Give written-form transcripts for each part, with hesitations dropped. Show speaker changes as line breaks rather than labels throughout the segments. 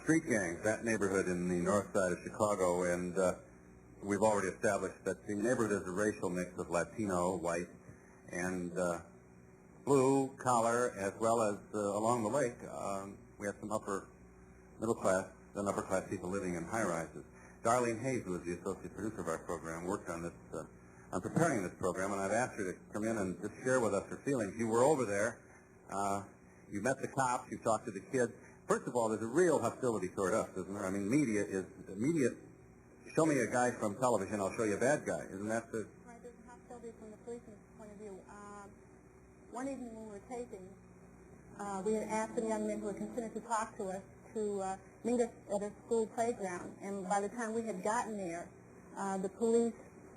street gangs, that neighborhood in the north side of Chicago, and we've already established that the neighborhood is a racial mix of Latino, white, and blue collar, as well as along the lake, we have some upper middle class and upper class people living in high rises. Darlene Hayes, who is the associate producer of our program, worked on this, on preparing this program, and I've asked her to come in and just share with us her feelings. You were over there. You met the cops. You talked to the kids. First of all, there's a real hostility toward us, isn't there? I mean, media. Show me a guy from television, I'll show you a bad guy. Isn't that the?
Right. There's a hostility from the policeman's point of view. One evening when we were taping, we had asked some young men who had consented to talk to us to meet us at a school playground, and by the time we had gotten there, the police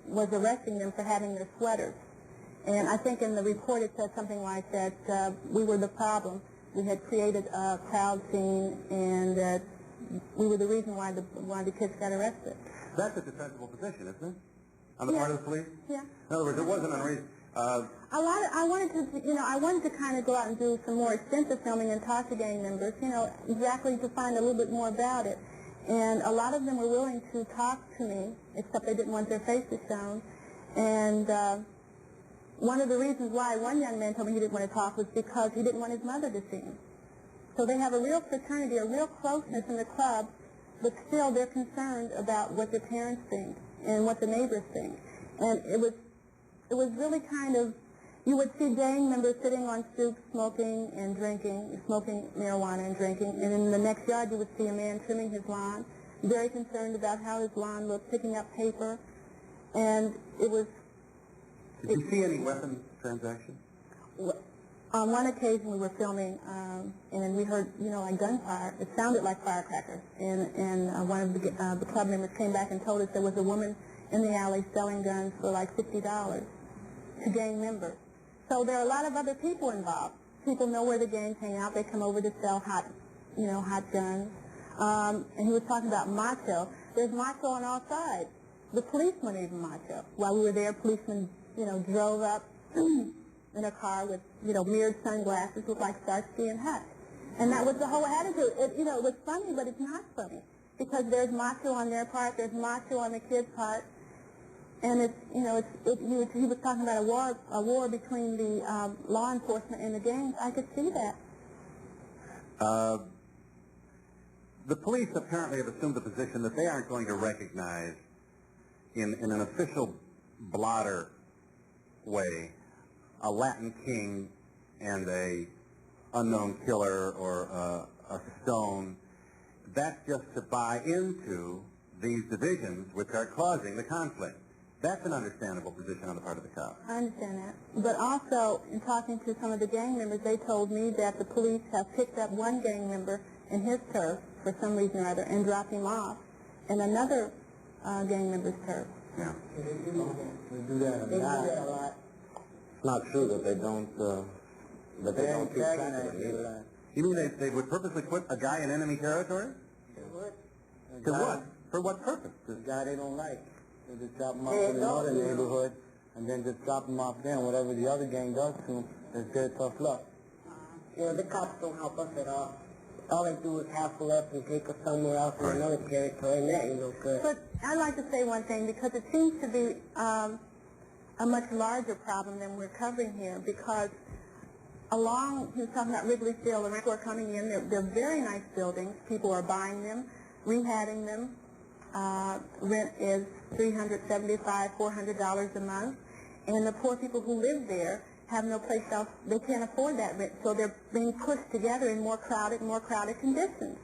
was arresting them for having their sweaters. And I think in the report it said something like that we were the problem. We had created a crowd scene, and that we were the reason why the kids got arrested.
That's a defensible position, isn't it? On the part of the police?
Yeah.
In other words, it wasn't unreasonable.
I wanted to kind of go out and do some more extensive filming and talk to gang members, exactly to find a little bit more about it. And a lot of them were willing to talk to me, except they didn't want their faces shown. And one of the reasons why one young man told me he didn't want to talk was because he didn't want his mother to see him. So they have a real fraternity, a real closeness in the club, but still they're concerned about what their parents think and what the neighbors think. And it was really kind of, you would see gang members sitting on stoops smoking and drinking, smoking marijuana and drinking, and in the next yard you would see a man trimming his lawn, very concerned about how his lawn looked, picking up paper, and it was...
Did you see any weapons transactions?
On one occasion we were filming, and we heard, like gunfire. It sounded like firecrackers, and one of the club members came back and told us there was a woman in the alley selling guns for like $50 to gang members. So there are a lot of other people involved. People know where the gangs hang out. They come over to sell hot guns. And he was talking about macho. There's macho on all sides. The police weren't even macho. While we were there, policemen, drove up in a car with, mirrored sunglasses, looked like Starsky and Hutch. And that was the whole attitude. It was funny, but it's not funny. Because there's macho on their part, there's macho on the kids' part. And he was talking about a war between the law enforcement and the gangs. I could see that.
The police apparently have assumed the position that they aren't going to recognize in an official blotter way a Latin king and a unknown killer or a stone. That's just to buy into these divisions which are causing the conflict. That's an understandable position on the part of the cops.
I understand that. But also, in talking to some of the gang members, they told me that the police have picked up one gang member in his turf for some reason or other and dropped him off in another gang member's turf.
Yeah.
They do that a lot.
It's not true that they don't keep track of it. You mean they would purposely put a guy in enemy territory?
They would.
To what? For what purpose?
The guy they don't like. They just drop him off in another neighborhood and then just drop him off there, and whatever the other gang does to him, it's their tough luck.
The cops don't help us at all. All they do is hassle us and take us somewhere else in another territory, and that ain't no good.
But I'd like to say one thing, because it seems to be a much larger problem than we're covering here, because he was talking about Wrigley Field, the rents are coming in, they're very nice buildings, people are buying them, rehabbing them, rent is $375, $400 a month, and the poor people who live there have no place else, they can't afford that rent, so they're being pushed together in more crowded conditions.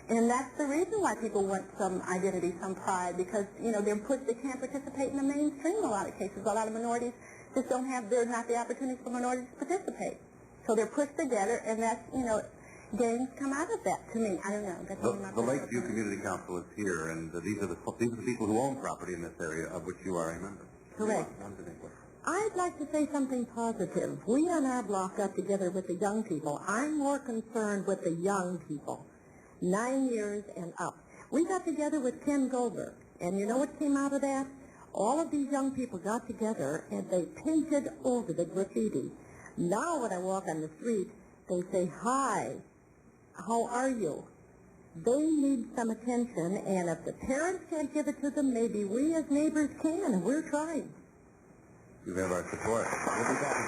And that's the reason why people want some identity, some pride, because, they're pushed, they can't participate in the mainstream in a lot of cases. A lot of minorities just there's not the opportunity for minorities to participate. So they're pushed together, and that's, gangs come out of that, to me. I don't know. That's
the Lakeview Community Council is here, and these are the people who own property in this area, of which you are a member.
Correct.
I'd like to say something positive. We on our block got together with the young people. I'm more concerned with the young people, 9 years and up. We got together with Ken Goldberg, and you know what came out of that? All of these young people got together, and they painted over the graffiti. Now when I walk on the street, they say, "Hi, how are you?" They need some attention, and if the parents can't give it to them, maybe we as neighbors can, and we're trying.
You have our support. We'll be back.